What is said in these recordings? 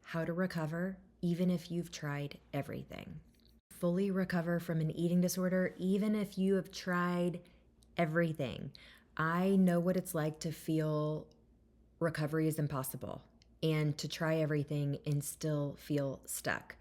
how to recover even if you've tried everything. Fully recover from an eating disorder even if you have tried everything. I know what it's like to feel recovery is impossible and to try everything and still feel stuck.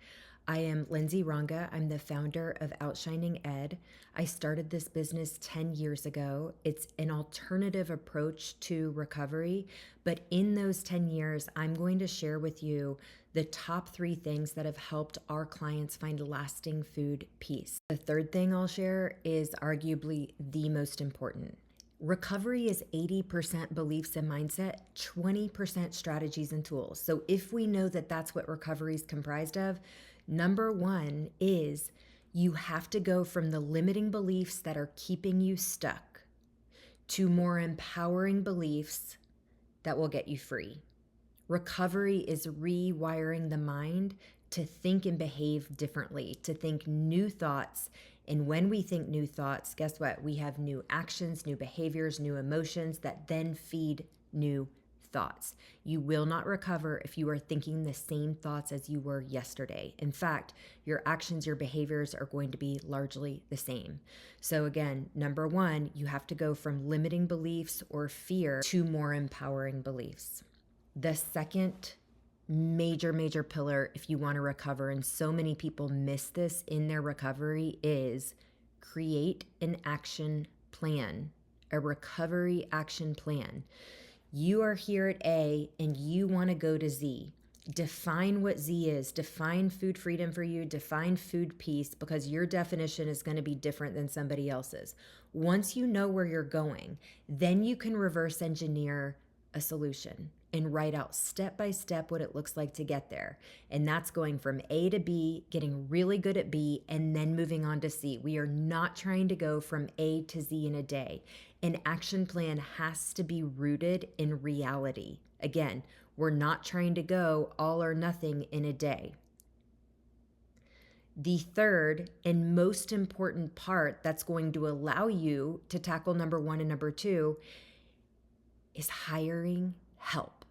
I am Lindsay Ranga. I'm the founder of Outshining Ed. I started this business 10 years ago. It's an alternative approach to recovery, but in those 10 years, I'm going to share with you the top 3 things that have helped our clients find lasting food peace. The third thing I'll share is arguably the most important. Recovery is 80% beliefs and mindset, 20% strategies and tools. So if we know that that's what recovery is comprised of, number 1 is you have to go from the limiting beliefs that are keeping you stuck to more empowering beliefs that will get you free. Recovery is rewiring the mind to think and behave differently, to think new thoughts. And when we think new thoughts, guess what? We have new actions, new behaviors, new emotions that then feed new thoughts. You will not recover if you are thinking the same thoughts as you were yesterday. In fact, your actions, your behaviors are going to be largely the same. So again, number 1, you have to go from limiting beliefs or fear to more empowering beliefs. The second major pillar, if you want to recover, and so many people miss this in their recovery, is create an action plan, a recovery action plan. You are here at A and you want to go to Z. Define what Z is. Define food freedom for you. Define food peace, because your definition is going to be different than somebody else's. Once you know where you're going, then you can reverse engineer a solution and write out step by step what it looks like to get there. And that's going from A to B, getting really good at B, and then moving on to C. We are not trying to go from A to Z in a day. An action plan has to be rooted in reality. Again, we're not trying to go all or nothing in a day. The third and most important part that's going to allow you to tackle number 1 and number 2 is hiring help.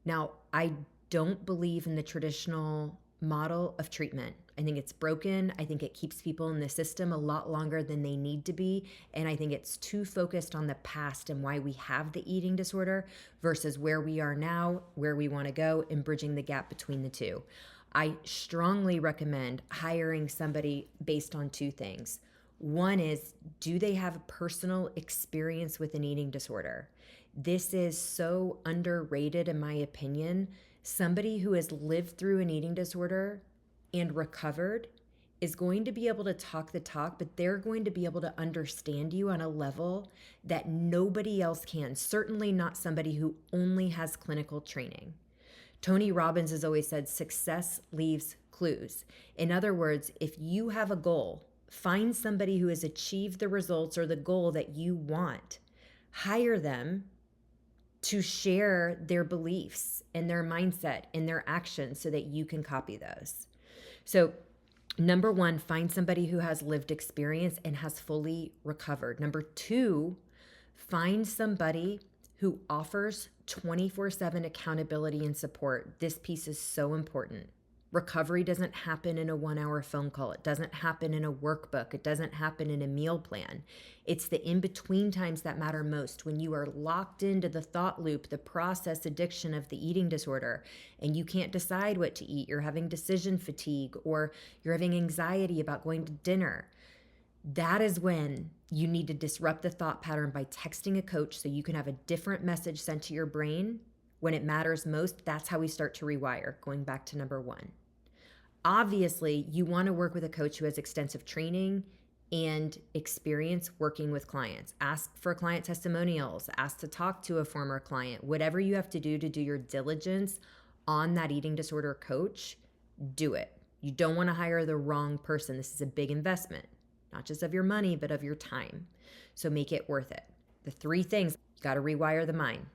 Now, I don't believe in the traditional model of treatment. I think it's broken. I think it keeps people in the system a lot longer than they need to be. And I think it's too focused on the past and why we have the eating disorder versus where we are now, where we want to go, and bridging the gap between the two. I strongly recommend hiring somebody based on 2 things. One is, do they have a personal experience with an eating disorder? This is so underrated, in my opinion. Somebody who has lived through an eating disorder and recovered is going to be able to talk the talk, but they're going to be able to understand you on a level that nobody else can. Certainly not somebody who only has clinical training. Tony Robbins has always said, success leaves clues. In other words, if you have a goal, find somebody who has achieved the results or the goal that you want. Hire them to share their beliefs and their mindset and their actions so that you can copy those. So number 1, find somebody who has lived experience and has fully recovered. Number 2, find somebody who offers 24/7 accountability and support. This piece is so important. Recovery doesn't happen in a 1-hour phone call. It doesn't happen in a workbook. It doesn't happen in a meal plan. It's the in-between times that matter most, when you are locked into the thought loop, the process addiction of the eating disorder, and you can't decide what to eat. You're having decision fatigue, or you're having anxiety about going to dinner. That is when you need to disrupt the thought pattern by texting a coach so you can have a different message sent to your brain when it matters most. That's how we start to rewire, going back to number 1. Obviously, you want to work with a coach who has extensive training and experience working with clients. Ask for client testimonials, ask to talk to a former client. Whatever you have to do your diligence on that eating disorder coach, do it. You don't want to hire the wrong person. This is a big investment, not just of your money, but of your time. So make it worth it. The 3 things: you got to rewire the mind,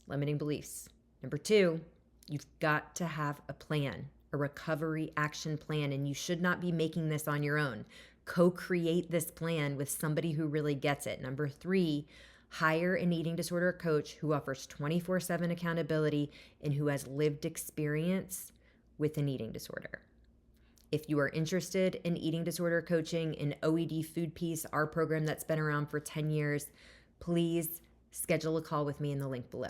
limiting beliefs. Number 2, you've got to have a plan, a recovery action plan, and you should not be making this on your own. Co-create this plan with somebody who really gets it. Number 3, hire an eating disorder coach who offers 24/7 accountability and who has lived experience with an eating disorder. If you are interested in eating disorder coaching in OED Food Peace, our program that's been around for 10 years, please schedule a call with me in the link below.